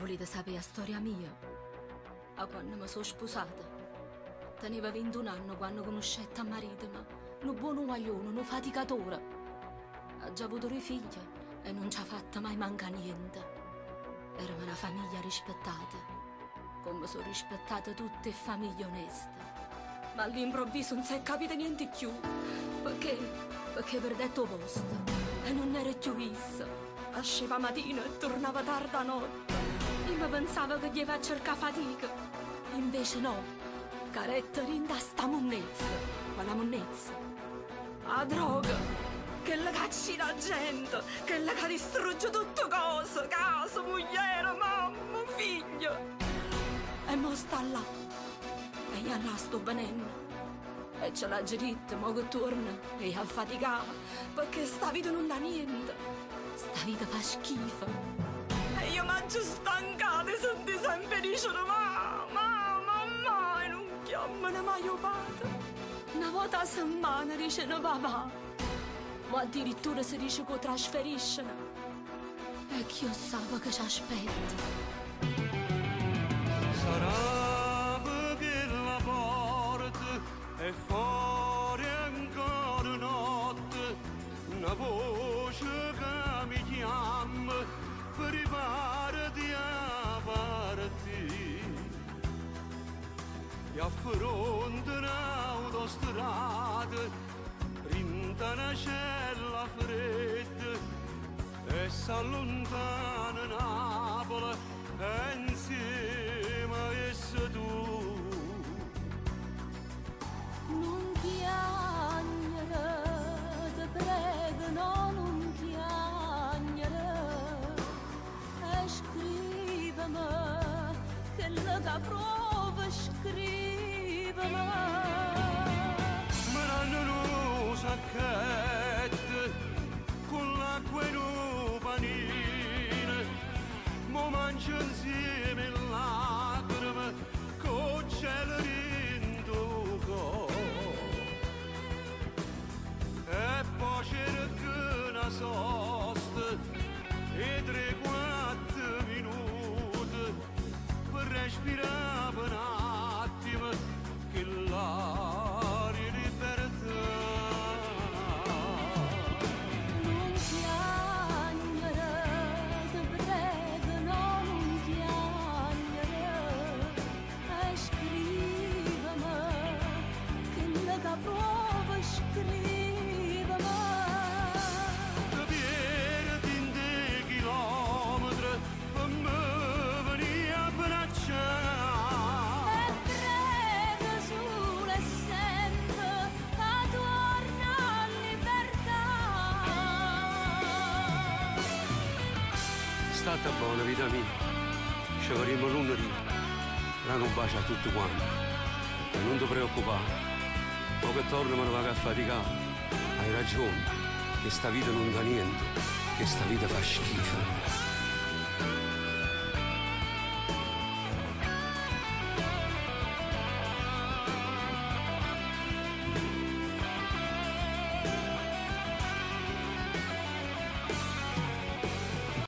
Volete sapere la storia mia? A quando mi sono sposata. Teneva 21 anni quando conoscette a marito, ma un buono guaglione, un faticatore. Ha già avuto 2 figlie e non ci ha fatta mai manca niente. Eravamo una famiglia rispettata, come sono rispettate tutte le famiglie oneste. Ma all'improvviso non si è capito niente più, perché perdetto posto e non era più vista. Asceva mattina e tornava tarda notte. Io mi pensavo che gli va a cercare fatica, invece no, carattere in sta monnezza, quella monnezza, la droga, che la cacci la gente, che la che distrugge tutte cose, casa, moglie, mamma, figlio. E mo sta là, e io là sto venendo, e ce l'ha diritto, mo che torna, e io affaticata, perché sta vita non dà niente, sta vita fa schifo. E io mangio stancata e sento sempre dicendo mamma, e non chiamano mai o padre. Una volta a settimana dicono papà, ma addirittura si dice che trasferiscono. E chi sa che ci aspetta. Sarà perché la porta è fuori ancora notte, una voce che mi chiama, preparati a partire. E affronta un'autostrada, rinta una cella fredda, e s'allontana Napoli, e insieme a essa tu. Non piangere, ti prego, no, non piangere. E scrivimi, che la prova, scrivimi. Me l'hanno un sacchetto, con l'acqua e un panino, mo mangio insieme lacrime, con cielo dentro cuore. E poi cerco una sosta e 3-4 minuti per respirare un attimo, che l'aria è libertà. Non piangere, ti prego, no, non piangere. E scrivimi, che la prova, scrivimi. Te perdi in 10 chilometri per me venire a abbracciare. E prego solo e sempre a torna a libertà. State buona vita mia, ci faremo lunedì, ora un bacio a tutti quanti, e non ti preoccupare, ma che torno me ne vado a faticare, hai ragione, che sta vita non dà niente, che sta vita fa schifo.